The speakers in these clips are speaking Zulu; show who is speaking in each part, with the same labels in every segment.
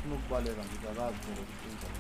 Speaker 1: ufuna ukubaleka nje akazi phela ukuthi njani.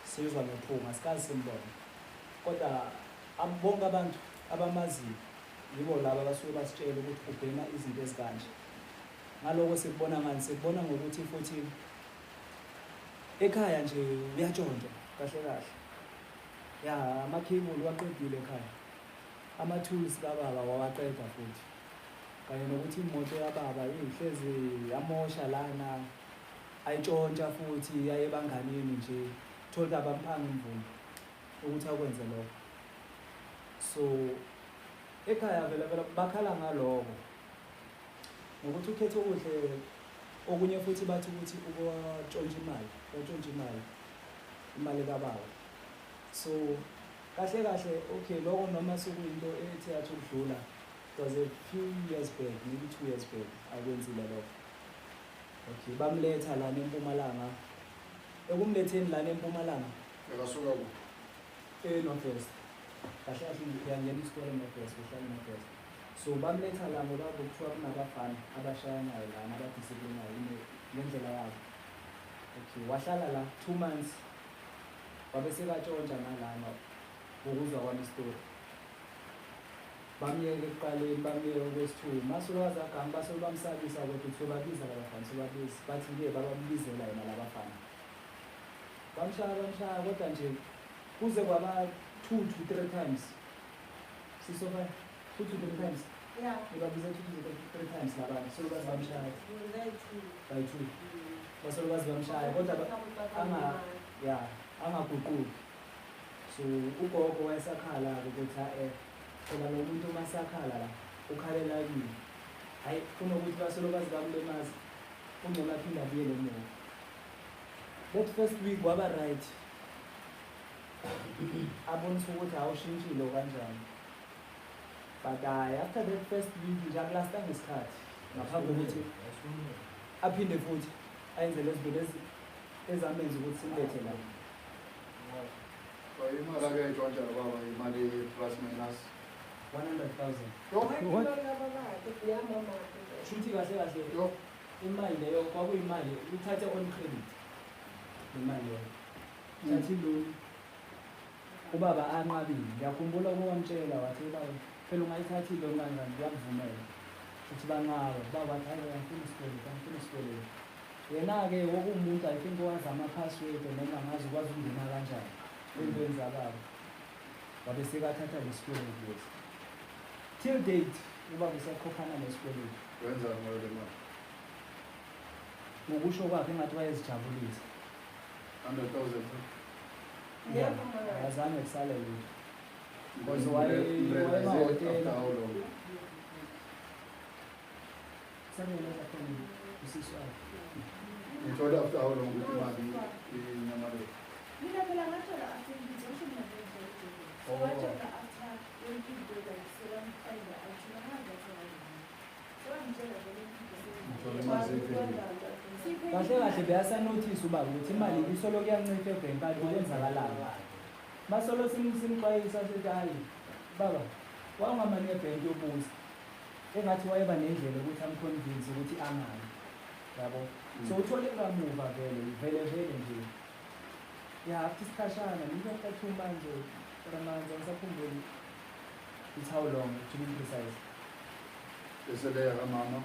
Speaker 2: Sizwa ngophunga sikazi simbona kodwa bonke abantu abamaziyo yibo laba abasuke basitshela ukuthi ubhema izinto ezikanje. Ngaloko sikubona ngani, sikubona ngokuthi futhi ekhaya nje uyatshontsha kahle kahle. Ya amakhebuli waqedile ekhaya, ama-tools kababa wawaqeda futhi, kanye nokuthi imoto yababa ihlezi yamosha lana, ayitshontsha futhi yaye banganini nje, thola abamphanga imvumo ukuthi akwenze lokho. So ekhaya vele bakhala ngaloko ngokuthi ukhethe okuhle, okunye futhi bathi ukuthi ukwatshontsha imali kababa. So kahle kahle okay, lokho noma sekuyinto ethe yathi ukudlula, it was a few years back, maybe 2 years back akwenzile lokho. Okay, bamletha lana eMpumalanga, ekumletheni lana eMpumalanga
Speaker 1: Ekasuka ku
Speaker 2: Northwest, kahle kahle uyangena isikole Northwest, uhlala Northwest. So bamletha la ngoba kuthiwa kunabafana abashayanayo lana abadisiplinayo ngendlela yabo. Okay, wahlala la 2 months, wabe sekatshontsha nalana ukuzwa kwami story. Bamyeke ekuqaleni, bamyeke okwesithuba, masuke wazaganga basuke bamsabisa kodwa kuthiwa babiza labafana, sobabiza bathi-ke babambizela yena labafana. Bamshaya kodwa nje kuze kwaba 2 to 3 times. Sisoba 2 to 3 times.
Speaker 3: Yeah.
Speaker 2: Babiza 2 to 3 times labana, so bamshaya. By 2. Basuke bamshaya kodwa angaguquki. So ugogo wayesakhala ukuthi phela lo muntu masakhala la ukhalela kimi. Hayi kunokuthi basuke bamlemaza, ungcono aphinda abuyele emuva. That first week waba right. Abonisa ukuthi awushintshile kanjani. But after that first week nje akulasta ngesikhathi ngaphambi kokuthi aphinde futhi ayenze lezi zinto ezamenza ukuthi simlethe la.
Speaker 1: imali ake ntshontsha baba imali plus minus
Speaker 2: 100,000.
Speaker 3: What?
Speaker 2: Shuthi kahle kahle imali leyo kwakuyimali uthathe on credit. Imali leyo thathi loan ubaba anqabile. Ngiyakhumbula ukwamtshela wathi baba phela ungayithathi loan kanjani, ngiyakuvumela ukuthi banqaba baba hayi ngifuna isikwele. Yena-ke wokumuntu I think owazi ama-password noma ngazi ukwazi ukungena kanjani entweni zababa, wabe sekathatha lesikweletu lesi. Till date ubaba usakhokhana nesikweletu.
Speaker 1: wenza ngayo le mali
Speaker 2: Ngokusho kwakhe engathi wayezijabulisa.
Speaker 1: 100,000.
Speaker 2: Azange kusale lutho.
Speaker 1: Because
Speaker 2: wayemahhotela.
Speaker 1: how long?
Speaker 2: Saneleza khona usisi wakhe.
Speaker 1: Ngithola after how long ukuthi imali inyamale.
Speaker 3: Mina phela ngathola after invitation nje. So wathola after when people like seven find out to have that. So ngithola
Speaker 2: Kahle kahle beyasanotice ubaba ukuthi imali isolo kuyancipha ebhenki kanti kwenzakalani. Masolo simxwayisa sithi hayi baba wangamane ebhenki yobuza. Engathi wayeba nendlela ukuthi amconvince ukuthi angayi. Yabo. So uthole kamuva vele nje. Yeah, after isikhashana after 2 months or 3 months ngisakhumbula it's how long to be precise.
Speaker 1: Eseleya kamama.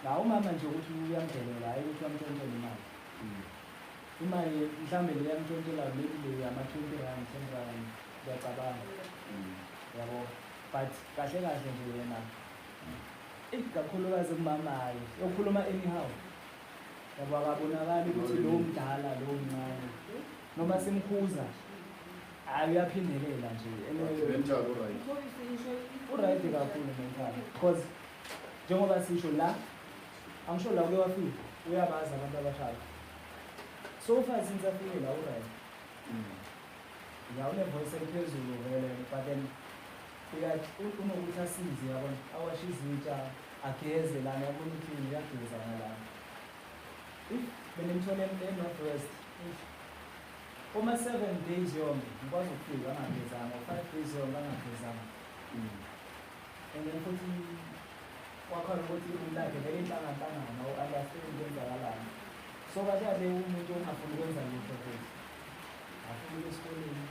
Speaker 2: La umama nje ukuthi uyamdelela hayi ukuthi uyamtshontshela imali. Imali mhlambe le yamtshontshela maybe ama-20 rand, 10 rand ngiyacabanga. Yabo. But kahle kahle nje yena kakhulukazi kumamayo yokukhuluma anyhow. Yabo akabonakali ukuthi lo mdala lo mncane. noma simkhuza hayi uyaphindelela nje
Speaker 1: mental alright.
Speaker 2: uright kakhulu mental because njengoba sisho la angisho la uke wafika uyabaza abantu abashaya so far since afike la uright ya une-voice ephezulu vele but then unokuthi asize yabona awashe izitsha ageze lana yabona ukuthi uyageza ngalana benimthole e-Northwest uma 7 days yonke ngikwazi ukufika angagezanga 5 days yonke angagezanga and then futhi wakhona ukuthi ulakhe vele inhlangana u-understand kwenzakalayo so kahle umuntu ongafuni ukwenza lutho futhi afuna ukuya esikoleni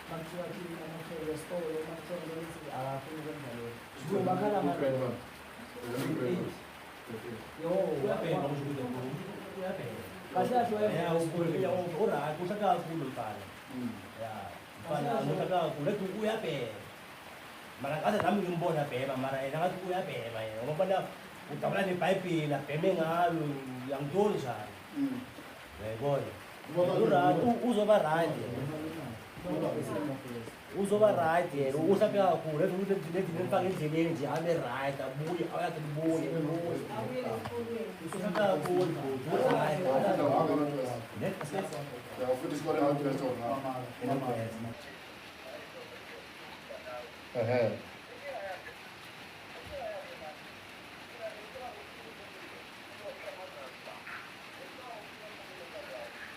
Speaker 2: makuthiwa amahlelo esikole makuthiwa ukuthi akafuni ukwenza lutho bakhala ngayo yo uyabheka kahle
Speaker 4: ora kushaka kakhulu mfana mfana kushaka kakhulu ethi uyabheka mara ngaze nami ngimbona bhema mara yena ngathi uyabhema yena ngoba na udabula neBhayibheli abheme ngalo yangitoli njani yayibona uzoba right uzoba right yena ushaka kakhulu ethi ukuthi nifake endleleni nje abe right abuye ayathi libuye ushaka kakhulu
Speaker 1: Futhi isikole Northwest of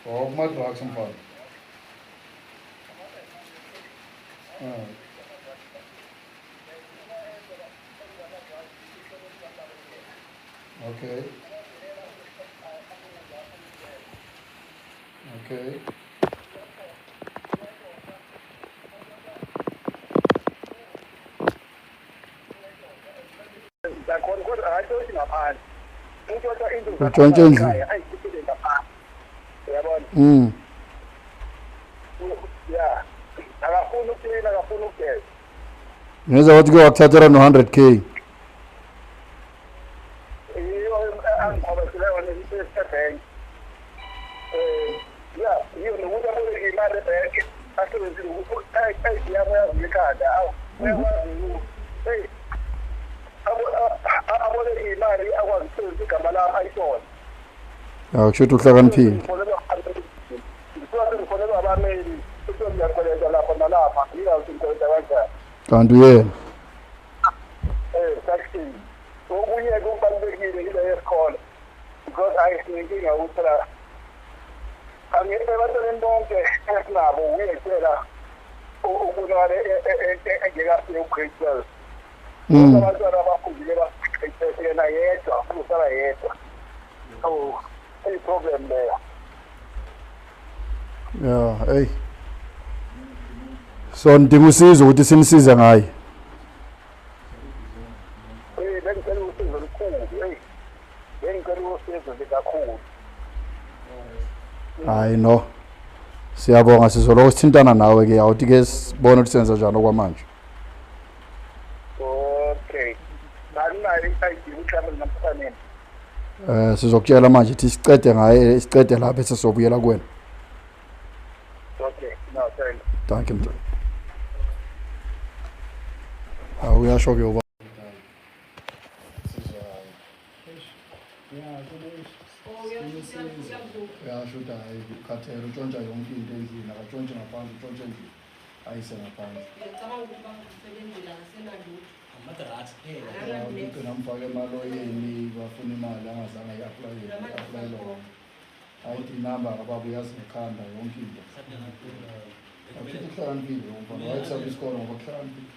Speaker 1: kuma-drugs mfana. Okay. Okay. Utshontshe endlini.
Speaker 5: Uyabona? Yeah. Akafuna ukuphila, akafuna ukugeza.
Speaker 1: Ngizwa ukuthi wakuthathela no-100K.
Speaker 5: Iyo angikhombisile yona i-bank. Yeah, iyo nokuthi aboleke imali ebhenki asebenzile ukuthi ayiyabo yazikhanda. Uyakwazi hey. Aboleke imali akwazi ukusebenzisa igama lami ayisona.
Speaker 1: Kusho ukuthi uhlakaniphile.
Speaker 5: Ngifonelwa abameli ukuthi ngiyakoleka lapha nalapha ngiyazi ngikwenza kanjani.
Speaker 1: Kanti uyena.
Speaker 5: Taxi. Okunye kubalulekile ile yesikole because ayinkinga ukuthi la angiyebantwaneni bonke esinabo uyecela ukunale engekafike ugrade 12. Abantwana abafundile baqeqeshe yena yedwa usala yedwa. So problem there.
Speaker 1: Yeah, hey. So ndinga usizo ukuthi sinisize ngaye.
Speaker 5: Bengicela usizo olukhulu, bengicela usizo kakhulu.
Speaker 1: Hayi no. Siyabonga sizoloko sithintana nawe ke awuthi ke sibone ukuthi senza njani okwamanje.
Speaker 5: Okay. Banayo idea ukuthi namfaneni.
Speaker 1: Sizokutshela manje ukuthi sicede ngaye sicede lapha bese sobuyela kuwena.
Speaker 5: Okay. No, thank you.
Speaker 1: Thank you. Uyasho ke uba. Uyasho ukuthi hayi ukhathele utshontsha yonke into endlini akatshontshe ngaphansi utshontshe endlini ayise ngaphansi. Ukuthi namfake emaloyeni bafuna imali angazange ayi-aplayele wona. ID number ababuyazi ngekhanda yonke into. Akuthi uhlakaniphile umfana wayethatha isikole ngoba kuhlakaniphile.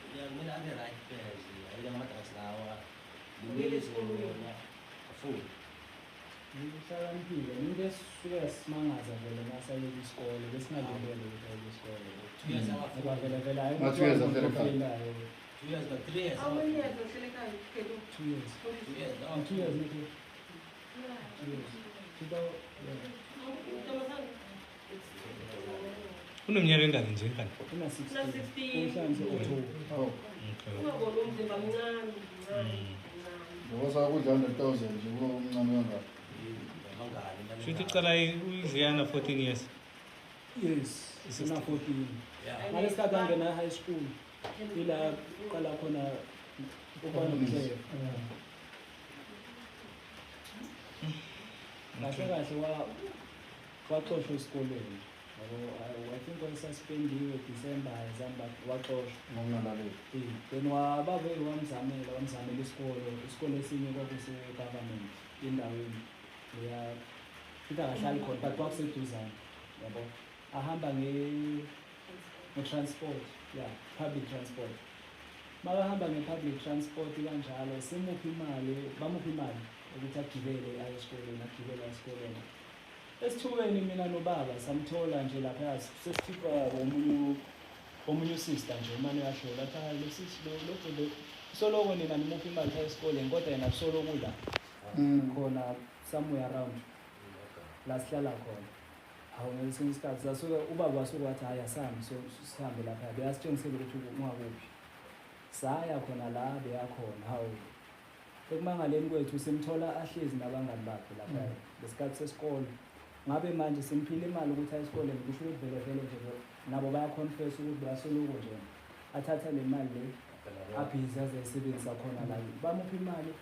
Speaker 2: Uhlakaniphile into esisuke yasimangaza vele masayeka isikole besingalindele ukuthi aye isikole ngoba vele vele hayi
Speaker 1: How
Speaker 3: many years uhlele ekhaya?
Speaker 2: 2 years. 2 years nje. 2 years.
Speaker 6: Unomnyaka engaki nje kanti?
Speaker 2: Una 16. Uhlanze October.
Speaker 3: Ungabona umzimba mncane.
Speaker 1: Ngoba sakudla 100,000 nje kuba umncane kangaka.
Speaker 6: Shuthi ucala uyidliyana 14 years.
Speaker 2: Yes, sina 14.
Speaker 4: Yeah.
Speaker 2: Ngalesikhathi angena high school ila qala khona uba nomdleko. Kahle kahle waxoshwa esikoleni. Yabo I think wayesuspendiwe December Zamba waxoshwa.
Speaker 1: Ngokungalaleli.
Speaker 2: Then wabave wamzamela isikole esinye kwakuse government endaweni. Yeah. Akahlali khona but kwakuseduzane. Yabo. Ahamba nge-transport, yeah, public transport. Makahamba nge-public transport kanjalo simuphi imali ukuthi agibele aye esikoleni. Esithubeni mina nobaba samthola nje lapha sesikhipha omunye sister nje umane uyahlola athi lo sister lo soloko nina nimuphi imali aye esikoleni kodwa yena soloko la khona somewhere around la sihlala khona. Hawu ngesinye isikhathi sasuke ubaba wasuke wathi hayi asambe sihambe lapha beyasitshengisela ukuthi ungakuphi saya khona la beyakhona hawu ekumangaleni kwethu simthola ahlezi nabangani bakhe lapha lesikhathi sesikole ngabe manje simphile imali ukuthi aye esikoleni kusho ukuthi vele nje nabo bayaconfess ukuthi basoloko nje athatha le mali le abhizi azayisebenzisa khona la bamuphi imali